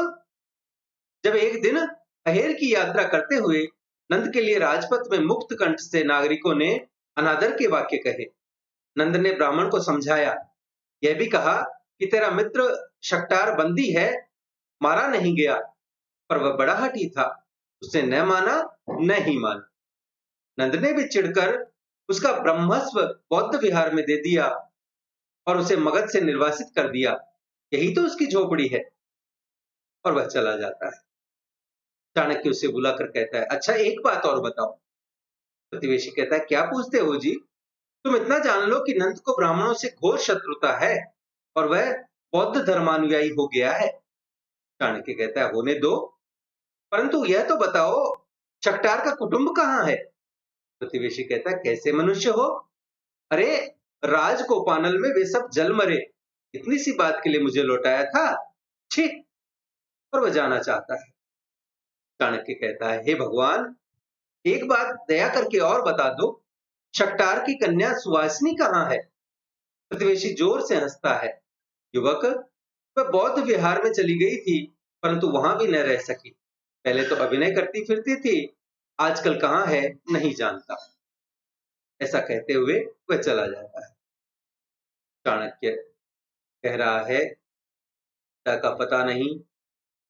जब एक दिन अहेर की यात्रा करते हुए नंद के लिए राजपथ में मुक्त कंठ से नागरिकों ने अनादर के वाक्य कहे। नंद ने ब्राह्मण को समझाया, यह भी कहा कि तेरा मित्र शक्टार बंदी है, मारा नहीं गया, पर वह बड़ा हठी था, उसने न माना न ही माना। नंद ने भी चिढ़कर उसका ब्रह्मस्व बौद्ध विहार में दे दिया और उसे मगध से निर्वासित कर दिया। यही तो उसकी झोपड़ी है। और वह चला जाता है। चाणक्य उसे बुलाकर कहता है अच्छा, एक बात और बताओ। प्रतिवेशी कहता है क्या पूछते हो जी? तुम इतना जान लो कि नंद को ब्राह्मणों से घोर शत्रुता है और वह बौद्ध धर्मानुयायी हो गया है। चाणक्य कहता है होने दो, परंतु यह तो बताओ शक्टार का कुटुंब कहाँ है? प्रतिवेशी कहता है कैसे मनुष्य हो? अरे राजकोपानल में वे सब जल मरे, इतनी सी बात के लिए मुझे लौटाया था। छी! और वह जाना चाहता है। चाणक्य कहता है हे भगवान, एक बात दया करके और बता दो, शक्टार की कन्या सुवासिनी कहाँ है? प्रतिवेशी जोर से हंसता है। युवक, वह बौद्ध विहार में चली गई थी, परंतु वहां भी न रह सकी। पहले तो अभिनय करती फिरती थी, आजकल कहाँ है नहीं जानता। ऐसा कहते हुए वह चला जाता है। चाणक्य कह रहा है, पिता का पता नहीं,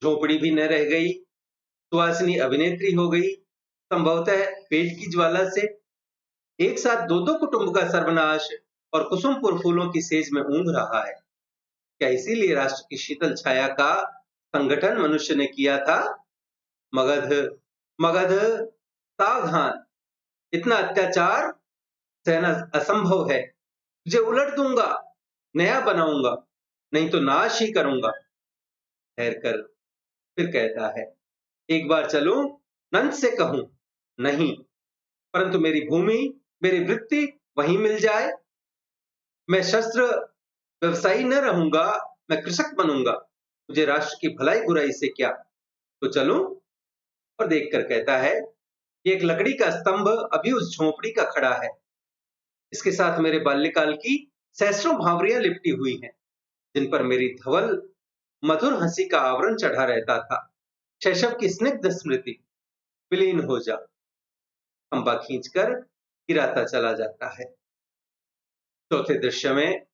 झोपड़ी भी न रह गई, सुहासिनी अभिनेत्री हो गई, संभवतः पेट की ज्वाला से। एक साथ दो दो कुटुंब का सर्वनाश और कुसुमपुर फूलों की सेज में ऊँघ रहा है। क्या इसीलिए राष्ट्र की शीतल छाया का संगठन मनुष्य ने किया था? मगध, मगध, सावधान! इतना अत्याचार सहना असंभव है। तुझे उलट दूंगा, नया बनाऊंगा, नहीं तो नाश ही करूंगा। ठहर कर फिर कहता है, एक बार चलूं, नंद से कहूं? नहीं, परंतु मेरी भूमि, मेरी वृत्ति वहीं मिल जाए। मैं शस्त्र व्यवसायी न रहूंगा, मैं कृषक बनूंगा। मुझे राष्ट्र की भलाई बुराई से क्या? तो चलूं? और देखकर कहता है, ये एक लकड़ी का स्तंभ अभी उस झोपड़ी का खड़ा है। इसके साथ मेरे बाल्यकाल की सैकड़ों भावरियां लिपटी हुई हैं, जिन पर मेरी धवल मधुर हंसी का आवरण चढ़ा रहता था। शैशव की स्निग्ध स्मृति। विलीन हो जा। खंबा खींचकर गिराता चला जाता है। चौथे दृश्य में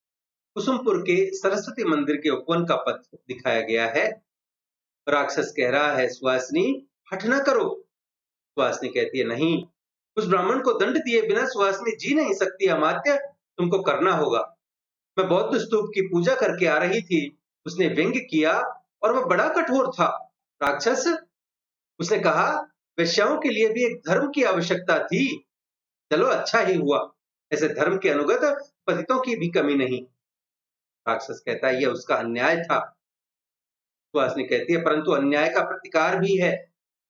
कुसुमपुर के सरस्वती मंदिर के उपवन का पथ दिखाया गया है। राक्षस कह रहा है, सुहासिनी, हठ न करो। सुहासिनी कहती है, नहीं, उस ब्राह्मण को दंड दिए बिना सुहासिनी जी नहीं सकती। अमात्य, तुमको करना होगा। मैं बौद्ध स्तूप की पूजा करके आ रही थी, उसने व्यंग्य किया और वह बड़ा कठोर था। राक्षस, उसने कहा, वेश्याओं के लिए भी एक धर्म की आवश्यकता थी। चलो, अच्छा ही हुआ, ऐसे धर्म के अनुगत पतितों की भी कमी नहीं। राक्षस कहता है, यह उसका अन्याय था। सुहासिनी कहती है, परंतु अन्याय का प्रतिकार भी है,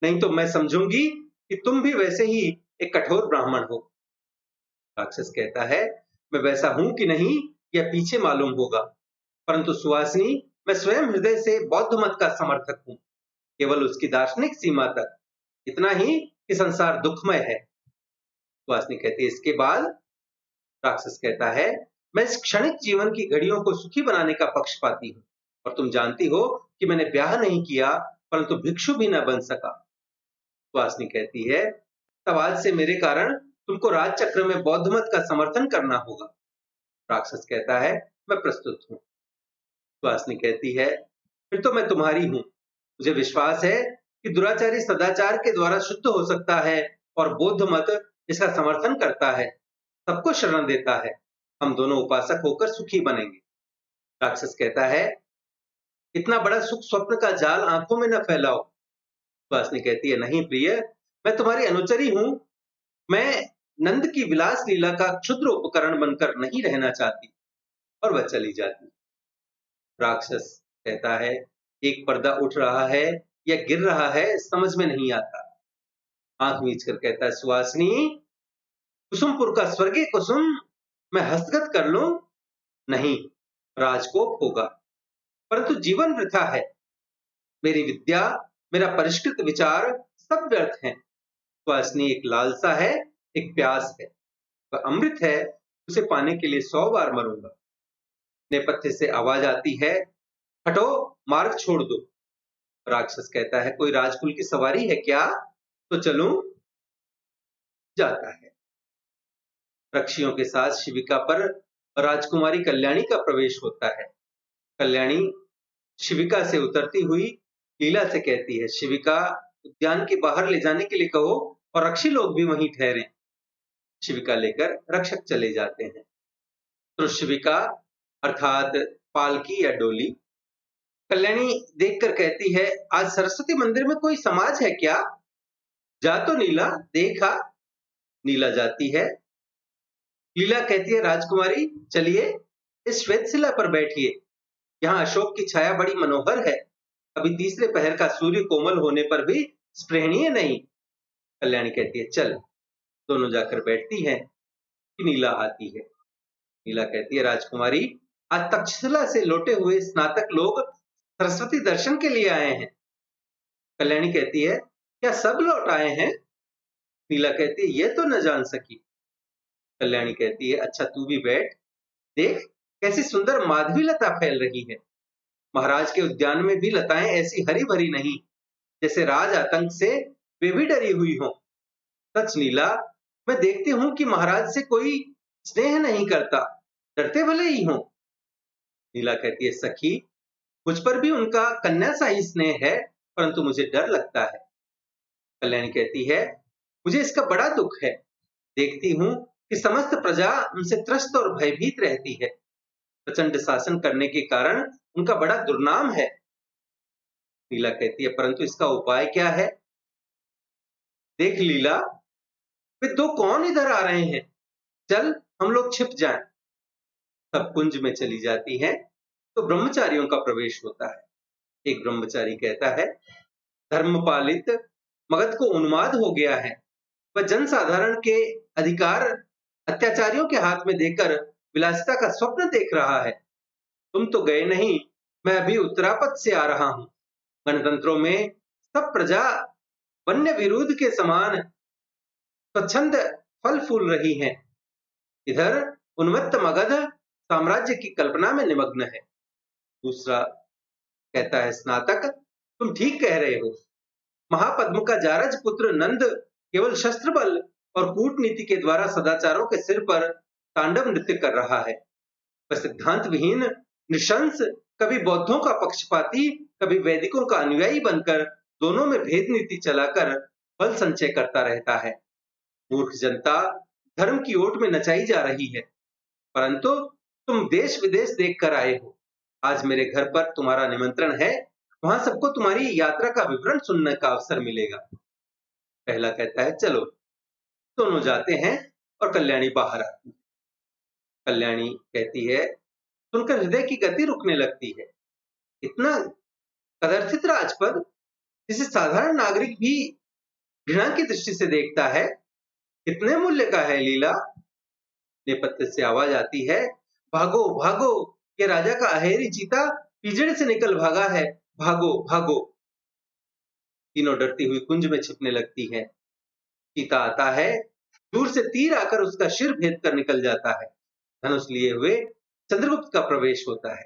नहीं तो मैं समझूंगी कि तुम भी वैसे ही एक कठोर ब्राह्मण हो। राक्षस कहता है, मैं वैसा हूं कि नहीं यह पीछे मालूम होगा, परंतु सुहासिनी, मैं स्वयं हृदय से बौद्ध मत का समर्थक हूं, केवल उसकी दार्शनिक सीमा तक। इतना ही कि संसार दुखमय है। सुहासिनी कहती है, इसके बाद? राक्षस कहता है, मैं इस क्षणिक जीवन की घड़ियों को सुखी बनाने का पक्षपाती हूं, और तुम जानती हो कि मैंने ब्याह नहीं किया, परंतु भिक्षु भी न बन सका। सुहासिनी कहती है, तब आज से मेरे कारण तुमको राजचक्र में बौद्ध मत का समर्थन करना होगा। राक्षस कहता है, मैं प्रस्तुत हूं। सुहासिनी कहती है, फिर तो मैं तुम्हारी हूं। मुझे विश्वास है कि दुराचारी सदाचार के द्वारा शुद्ध हो सकता है, और बौद्ध मत इसका समर्थन करता है, सबको शरण देता है। हम दोनों उपासक होकर सुखी बनेंगे। राक्षस कहता है, इतना बड़ा सुख स्वप्न का जाल आंखों में न फैलाओ। सुहासिनी कहती है, नहीं प्रिय, मैं तुम्हारी अनुचरी हूं। मैं नंद की विलास लीला का क्षुद्र उपकरण बनकर नहीं रहना चाहती। और वह चली जाती। राक्षस कहता है, एक पर्दा उठ रहा है या गिर रहा है, समझ में नहीं आता। आंख मीच कर कहता है, सुहासिनी, कुसुमपुर का स्वर्गीय कुसुम मैं हस्तगत कर लूं? नहीं, राजकोप होगा, परंतु जीवन वृथा है। मेरी विद्या, मेरा परिष्कृत विचार सब व्यर्थ हैं। सुहासिनी, एक लालसा है, एक प्यास है, वह अमृत है, उसे पाने के लिए 100 बार मरूंगा। नेपथ्य से आवाज आती है, हटो, मार्ग छोड़ दो। राक्षस कहता है, कोई राजकुल की सवारी है क्या? तो चलूं? जाता है। रक्षियों के साथ शिविका पर राजकुमारी कल्याणी का प्रवेश होता है। कल्याणी शिविका से उतरती हुई लीला से कहती है, शिविका, उद्यान के बाहर ले जाने के लिए कहो, और रक्षी लोग भी वहीं ठहरे। शिविका लेकर रक्षक चले जाते हैं। तो शिविका अर्थात पालकी या डोली। कल्याणी देखकर कहती है, आज सरस्वती मंदिर में कोई समाज है क्या? जा तो नीला, देखा। नीला जाती है। लीला कहती है, राजकुमारी, चलिए, इस श्वेत शिला पर बैठिए। यहाँ अशोक की छाया बड़ी मनोहर है। अभी तीसरे पहर का सूर्य कोमल होने पर भी स्पृहणीय नहीं। कल्याणी कहती है, चल। दोनों जाकर बैठती हैं कि नीला आती है। नीला कहती है, राजकुमारी, आज तक्षशिला से लौटे हुए स्नातक लोग सरस्वती दर्शन के लिए आए हैं। कल्याणी कहती है, क्या सब लौट आए हैं? नीला कहती है, यह तो न जान सकी। कल्याणी कहती है, अच्छा तू भी बैठ, देख कैसी सुंदर माधवी लता फैल रही है। महाराज के उद्यान में भी लताएं ऐसी हरी भरी नहीं, जैसे राज आतंक से वे भी डरी हुई हों। सच नीला, मैं देखती हूँ कि महाराज से कोई स्नेह नहीं करता, डरते भले ही हों। नीला कहती है, सखी मुझ पर भी उनका कन्या सा ही स्नेह है, परंतु मुझे डर लगता है। कल्याणी कहती है, मुझे इसका बड़ा दुख है। देखती हूँ कि समस्त प्रजा उनसे त्रस्त और भयभीत रहती है। प्रचंड शासन करने के कारण उनका बड़ा दुर्नाम है। लीला कहती है, परंतु इसका उपाय क्या है? देख लीला, वे दो कौन इधर आ रहे हैं, चल हम लोग छिप जाएं। तब कुंज में चली जाती है तो ब्रह्मचारियों का प्रवेश होता है। एक ब्रह्मचारी कहता है, धर्मपालित मगध को उन्माद हो गया है। वह जनसाधारण के अधिकार अत्याचारियों के हाथ में देकर विलासिता का स्वप्न देख रहा है। तुम तो गए नहीं, मैं अभी उत्तरापथ से आ रहा हूं। गणतंत्रों में सब प्रजा वन्य विरोध के समान स्वच्छंद फल फूल रही है। इधर उन्मत्त मगध साम्राज्य की कल्पना में निमग्न है। दूसरा कहता है, स्नातक तुम ठीक कह रहे हो। महापद्म का जारज पुत्र नंद केवल शस्त्र बल और कूटनीति के द्वारा सदाचारों के सिर पर तांडव नृत्य कर रहा है। वह सिद्धांत विहीन निशंस, कभी बौद्धों का पक्षपाती, कभी वैदिकों का अनुयायी बनकर दोनों में भेद नीति चलाकर बल संचय करता रहता है। मूर्ख जनता धर्म की ओट में नचाई जा रही है। परंतु तुम देश विदेश देख कर आए हो। आज मेरे घर पर तुम्हारा निमंत्रण है, वहां सबको तुम्हारी यात्रा का विवरण सुनने का अवसर मिलेगा। पहला कहता है, चलो। दोनों जाते हैं और कल्याणी बाहर आती है। कल्याणी कहती है, सुनकर हृदय की गति रुकने लगती है। इतना कदर्थित राजपद, जिसे साधारण नागरिक भी घृणा की दृष्टि से देखता है, कितने मूल्य का है लीला? नेपथ्य से आवाज आती है, भागो भागो, ये राजा का अहेरी चीता पिंजड़े से निकल भागा है, भागो भागो। तीनों डरती हुई कुंज में छिपने लगती है। चीता आता है, दूर से तीर आकर उसका सिर भेद कर निकल जाता है। धनुष लिए हुए चंद्रगुप्त का प्रवेश होता है।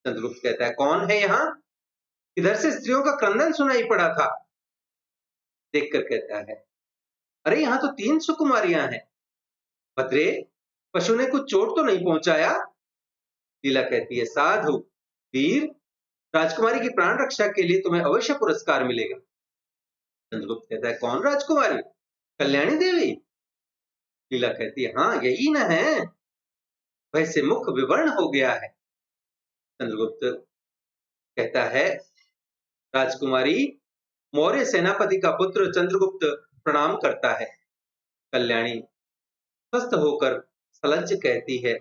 चंद्रगुप्त कहता है, कौन है यहाँ? इधर से स्त्रियों का क्रंदन सुनाई पड़ा था। देखकर कहता है, अरे यहाँ तो 3 सुकुमारियां हैं। भद्रे, पशु ने कुछ चोट तो नहीं पहुंचाया? लीला कहती है, साधु वीर, राजकुमारी की प्राण रक्षा के लिए तुम्हें अवश्य पुरस्कार मिलेगा। चंद्रगुप्त कहता है, कौन राजकुमारी? कल्याणी देवी? लीला कहती है, हाँ यही न है। भय से मुख विवर्ण हो गया है। चंद्रगुप्त कहता है, राजकुमारी, मौर्य सेनापति का पुत्र चंद्रगुप्त प्रणाम करता है। कल्याणी स्वस्थ होकर सलज्ज कहती है,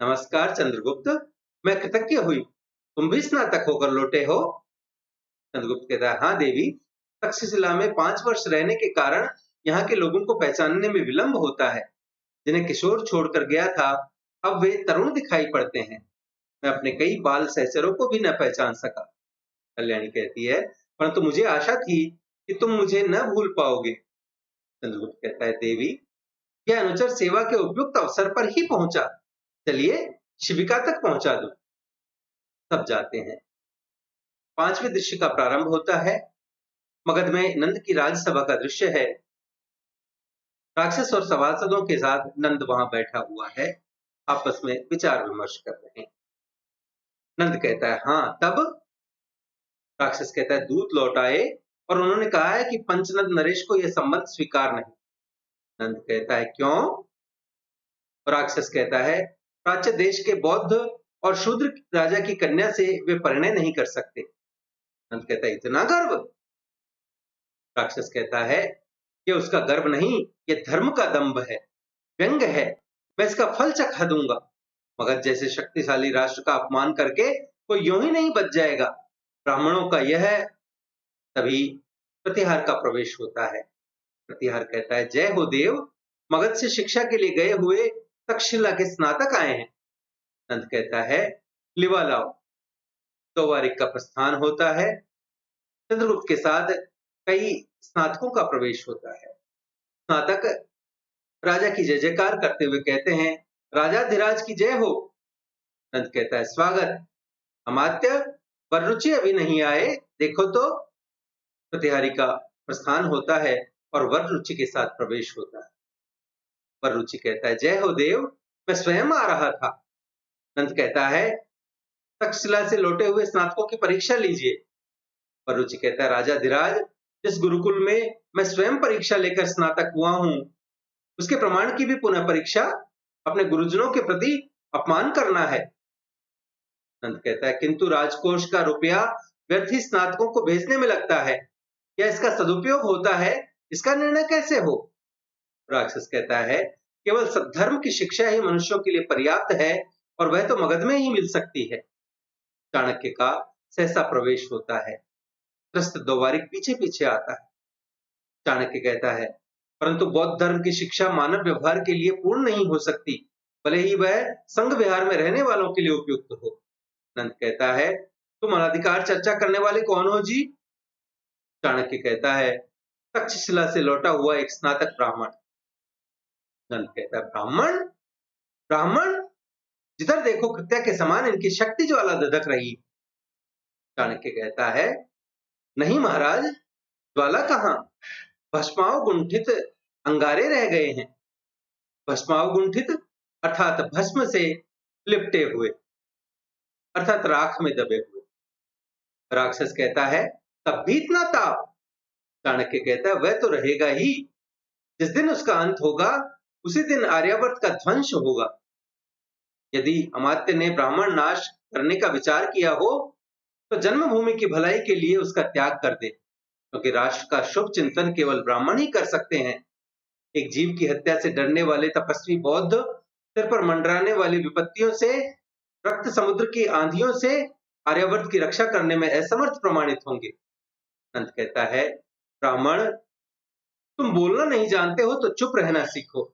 नमस्कार चंद्रगुप्त, मैं कृतज्ञ हुई। तुम भी स्नातक होकर लौटे हो? चंद्रगुप्त कहता है, हाँ देवी, तक्षशिला में 5 वर्ष रहने के कारण यहाँ के लोगों को पहचानने में विलंब होता है। जिन्हें किशोर छोड़कर गया था, अब वे तरुण दिखाई पड़ते हैं। मैं अपने कई बाल सहचरों को भी न पहचान सका। कल्याणी कहती है, परंतु मुझे आशा थी कि तुम मुझे न भूल पाओगे। चंद्रगुप्त कहता है, देवी, यह अनुचर सेवा के उपयुक्त अवसर पर ही पहुंचा। चलिए शिविका तक पहुंचा दो। सब जाते हैं। 5वें दृश्य का प्रारंभ होता है। मगध में नंद की राजसभा का दृश्य है। राक्षस और सभासदों के साथ नंद वहां बैठा हुआ है, आपस में विचार विमर्श कर रहे हैं। नंद कहता है, हाँ तब? राक्षस कहता है, दूत लौट आए और उन्होंने कहा है कि पंचनद नरेश को यह संबंध स्वीकार नहीं। नंद कहता है, क्यों? राक्षस कहता है, प्राच्य देश के बौद्ध और शूद्र राजा की कन्या से वे परिणय नहीं कर सकते। नंद कहता है, इतना गर्व? राक्षस कहता है, ये उसका गर्व नहीं, ये धर्म का दंभ है, व्यंग है। मैं इसका फल चखा दूंगा। मगध जैसे शक्तिशाली राष्ट्र का अपमान करके कोई यूं ही नहीं बच जाएगा। ब्राह्मणों का यह है। तभी प्रतिहार का प्रवेश होता है। प्रतिहार कहता है, जय हो देव, मगध से शिक्षा के लिए गए हुए तक्षशिला के स्नातक आए हैं। नंद कहता है, लिवा लाओ। तो वारिक का प्रस्थान होता है। चंद्रगुप्त के साथ कई स्नातकों का प्रवेश होता है। स्नातक राजा की जय जयकार करते हुए कहते हैं, राजाधिराज की जय हो। नंद कहता है, स्वागत। अमात्य, वररुचि अभी नहीं आए, देखो तो। प्रतिहारी का प्रस्थान होता है और वररुचि के साथ प्रवेश होता है। वररुचि कहता है, जय हो देव, मैं स्वयं आ रहा था। नंद कहता है, तक्षशिला से लौटे हुए स्नातकों की परीक्षा लीजिए। वररुचि कहता है, राजाधिराज, जिस गुरुकुल में मैं स्वयं परीक्षा लेकर स्नातक हुआ हूं, उसके प्रमाण की भी पुनः परीक्षा अपने गुरुजनों के प्रति अपमान करना है। नंद कहता है, किंतु राजकोष का रुपया व्यर्थ ही स्नातकों को भेजने में लगता है, या इसका सदुपयोग होता है, इसका निर्णय कैसे हो? राक्षस कहता है, केवल सद्धर्म की शिक्षा ही मनुष्यों के लिए पर्याप्त है, और वह तो मगध में ही मिल सकती है। चाणक्य का सहसा प्रवेश होता है। त्रस्त दोबारिक पीछे पीछे आता है। चाणक्य कहता है, परंतु बौद्ध धर्म की शिक्षा मानव व्यवहार के लिए पूर्ण नहीं हो सकती, भले ही वह संघ विहार में रहने वालों के लिए उपयुक्त हो। नंद कहता है, तुम अनाधिकार चर्चा करने वाले कौन हो जी? चाणक्य कहता है, तक्षशिला से लौटा हुआ एक स्नातक ब्राह्मण। नंद कहता है, ब्राह्मण? ब्राह्मण? जिधर देखो कृत्या के समान इनकी शक्ति ज्वाला धधक रही। चाणक्य कहता है, नहीं महाराज, ज्वाला कहां, भस्माव गुंठित अंगारे रह गए हैं। भस्माव गुंठित अर्थात भस्म से लिपटे हुए, अर्थात राख में दबे हुए। राक्षस कहता है, तब भी इतना ताप? चाणक्य कहता है, वह तो रहेगा ही। जिस दिन उसका अंत होगा, उसी दिन आर्यावर्त का ध्वंस होगा। यदि अमात्य ने ब्राह्मण नाश करने का विचार किया हो, तो जन्मभूमि की भलाई के लिए उसका त्याग कर दे, क्योंकि राष्ट्र का शुभ चिंतन केवल ब्राह्मण ही कर सकते हैं। एक जीव की हत्या से डरने वाले तपस्वी बौद्ध सिर पर मंडराने वाली विपत्तियों से, रक्त समुद्र की आंधियों से आर्यावर्त की रक्षा करने में असमर्थ प्रमाणित होंगे। नंद कहता है, ब्राह्मण, तुम बोलना नहीं जानते हो तो चुप रहना सीखो।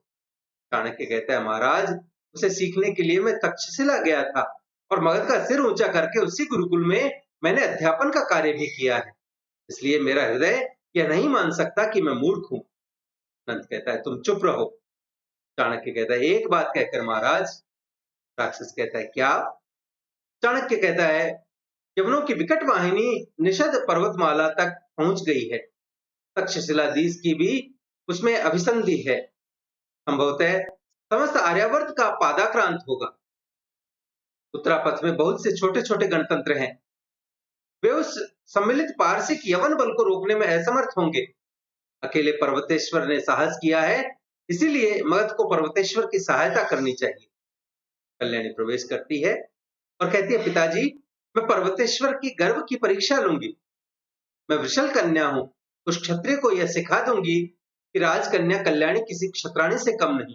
चाणक्य कहता है, महाराज, उसे सीखने के लिए मैं तक्षशिला गया था, और मगध का सिर ऊंचा करके उसी गुरुकुल में मैंने अध्यापन का कार्य भी किया है। इसलिए मेरा हृदय यह नहीं मान सकता कि मैं मूर्ख हूं। नंद कहता है, तुम चुप रहो। चाणक्य कहता है, एक बात कहकर महाराज। राक्षस कहता है, क्या? चाणक्य कहता है, यवनों की विकट वाहिनी निषद पर्वतमाला तक पहुंच गई है। तक्षशिलाधीश की भी उसमें अभिसंधि है। संभवतः समस्त आर्यावर्त का पादाक्रांत होगा। उत्तरापथ में बहुत से छोटे छोटे गणतंत्र हैं। वे उस सम्मिलित पारसिक यवन बल को रोकने में असमर्थ होंगे। अकेले पर्वतेश्वर ने साहस किया है, इसीलिए मगध को पर्वतेश्वर की सहायता करनी चाहिए। कल्याणी प्रवेश करती है और कहती है, पिताजी, मैं पर्वतेश्वर की गर्व की परीक्षा लूंगी। मैं वृषल कन्या हूं, उस क्षत्रिय को यह सिखा दूंगी कि राजकन्या कल्याणी किसी क्षत्राणी से कम नहीं।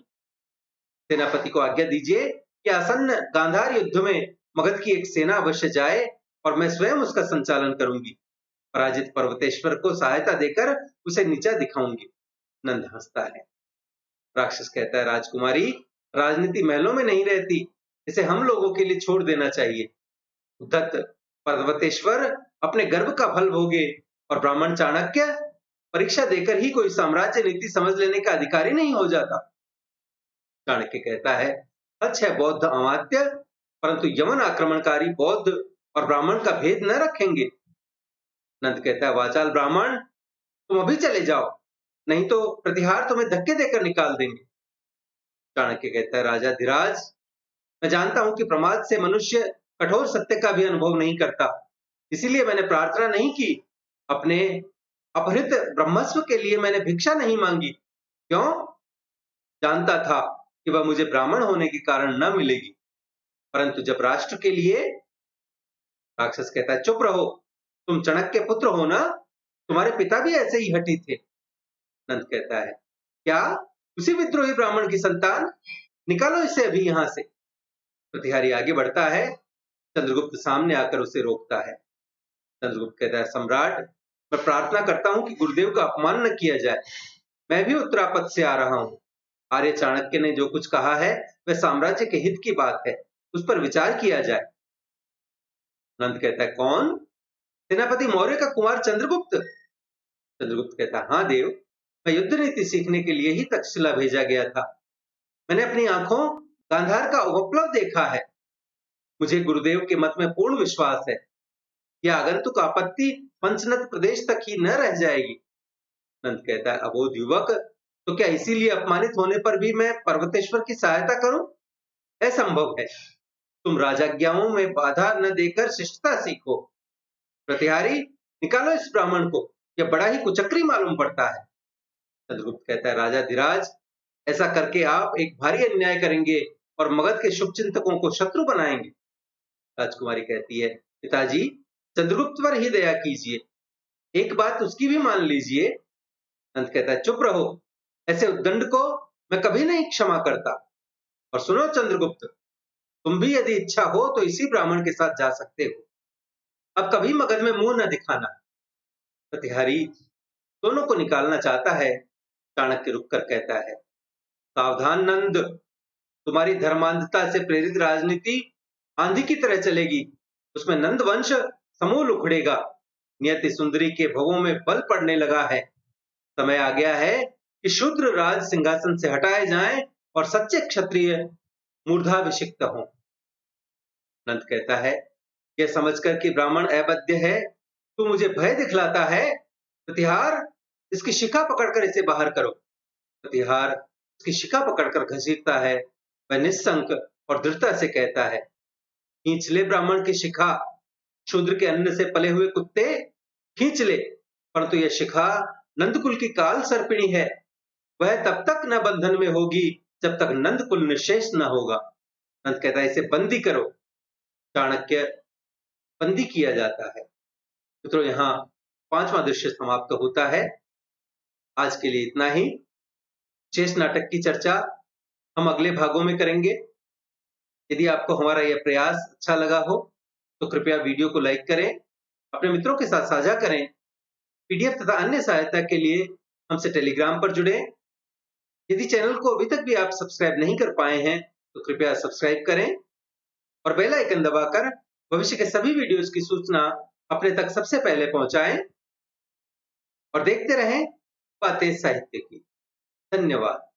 सेनापति को आज्ञा दीजिए कि आसन्न गांधार युद्ध में मगध की एक सेना अवश्य जाए, और मैं स्वयं उसका संचालन करूंगी। पराजित पर्वतेश्वर को सहायता देकर उसे नीचा दिखाऊंगी। नंद हंसता है। राक्षस कहता है, राजकुमारी, राजनीति महलों में नहीं रहती, इसे हम लोगों के लिए छोड़ देना चाहिए। उद्धत पर्वतेश्वर अपने गर्व का फल भोगे, और ब्राह्मण चाणक्य परीक्षा देकर ही कोई साम्राज्य नीति समझ लेने का अधिकारी नहीं हो जाता। चाणक्य कहता है, सच है बौद्ध अमात्य, परंतु यमन आक्रमणकारी बौद्ध और ब्राह्मण का भेद न रखेंगे। नंद कहता है, वाचाल ब्राह्मण, तुम अभी चले जाओ, नहीं तो प्रतिहार तुम्हें धक्के देकर निकाल देंगे। चाणक्य कहता है, राजा धीराज, मैं जानता हूं कि प्रमाद से मनुष्य कठोर सत्य का भी अनुभव नहीं करता, इसीलिए मैंने प्रार्थना नहीं की। अपने अपहृत ब्रह्मस्व के लिए मैंने भिक्षा नहीं मांगी। क्यों? जानता था कि वह मुझे ब्राह्मण होने के कारण न मिलेगी, परंतु जब राष्ट्र के लिए। राक्षस कहता है, चुप रहो, तुम चाणक्य के पुत्र हो ना, तुम्हारे पिता भी ऐसे ही हठी थे। नंद कहता है, क्या? उसी विद्रोही ब्राह्मण की संतान? निकालो इसे अभी यहां से। प्रतिहारी आगे बढ़ता है। चंद्रगुप्त सामने आकर उसे रोकता है। चंद्रगुप्त कहता है, सम्राट, मैं प्रार्थना करता हूं कि गुरुदेव का अपमान न किया जाए। मैं भी उत्तरापथ से आ रहा हूं। आर्य चाणक्य ने जो कुछ कहा है वह साम्राज्य के हित की बात है, उस पर विचार किया जाए। नंद कहता है, कौन? सेनापति मौर्य का कुमार चंद्रगुप्त। चंद्रगुप्त कहता है, हाँ देव, मैं युद्ध नीति सीखने के लिए ही तक्षशिला भेजा गया था। मैंने अपनी आंखों गांधार का उपप्लव देखा है। मुझे गुरुदेव के मत में पूर्ण विश्वास है। यह आगंतुक आपत्ति पंचनद प्रदेश तक ही न रह जाएगी। नंद कहता है, अबोध युवक, तो क्या इसीलिए अपमानित होने पर भी मैं पर्वतेश्वर की सहायता करूं? असंभव है। तुम राजाज्ञाओं में बाधा न देकर शिष्टता सीखो। प्रतिहारी, निकालो इस ब्राह्मण को। यह बड़ा ही कुचक्री मालूम पड़ता है। चंद्रगुप्त कहता है, राजा धीराज, ऐसा करके आप एक भारी अन्याय करेंगे और मगध के शुभ चिंतकों को शत्रु बनाएंगे। राजकुमारी कहती है, पिताजी, चंद्रगुप्त पर ही दया कीजिए, एक बात उसकी भी मान लीजिए। नंद कहता है, चुप रहो, ऐसे उद्दंड को मैं कभी नहीं क्षमा करता। और सुनो चंद्रगुप्त, तुम भी यदि इच्छा हो तो इसी ब्राह्मण के साथ जा सकते हो। अब कभी मगध में मुंह न दिखाना। प्रतिहारी दोनों को निकालना चाहता है। चाणक्य रुककर कहता है, सावधान नंद, तुम्हारी धर्मांधता से प्रेरित राजनीति आंधी की तरह चलेगी। उसमें नंद वंश समूल उखड़ेगा। नियति सुंदरी के भवों में बल पड़ने लगा है। समय आ गया है कि शूद्र राज सिंहासन से हटाए जाएं और सच्चे क्षत्रिय मूर्धाभिषिक्त हों। नंद कहता है, यह समझकर कि ब्राह्मण अवध्य है, तू मुझे भय दिखलाता है। प्रतिहार, इसकी शिखा पकड़कर इसे बाहर करो। प्रतिहार इसकी शिखा पकड़कर घसीटता है। वह निस्संक और दृढ़ता से कहता है, खींच ले ब्राह्मण की शिखा। शूद्र के अन्न से पले हुए कुत्ते, खींच ले। परंतु यह शिखा नंदकुल की काल सर्पिणी है। वह तब तक न बंधन में होगी जब तक नंदकुल निशेष न होगा। नंद कहता है, इसे बंदी करो। चाणक्य बंदी किया जाता है। मित्रों, यहाँ 5वां दृश्य समाप्त होता है। आज के लिए इतना ही। शेष नाटक की चर्चा हम अगले भागों में करेंगे। यदि आपको हमारा यह प्रयास अच्छा लगा हो तो कृपया वीडियो को लाइक करें, अपने मित्रों के साथ साझा करें। पीडीएफ तथा अन्य सहायता के लिए हमसे टेलीग्राम पर जुड़ें। यदि चैनल को अभी तक भी आप सब्सक्राइब नहीं कर पाए हैं तो कृपया सब्सक्राइब करें और बेल आइकन दबाकर भविष्य के सभी वीडियोस की सूचना अपने तक सबसे पहले पहुंचाएं। और देखते रहें बातें साहित्य की। धन्यवाद।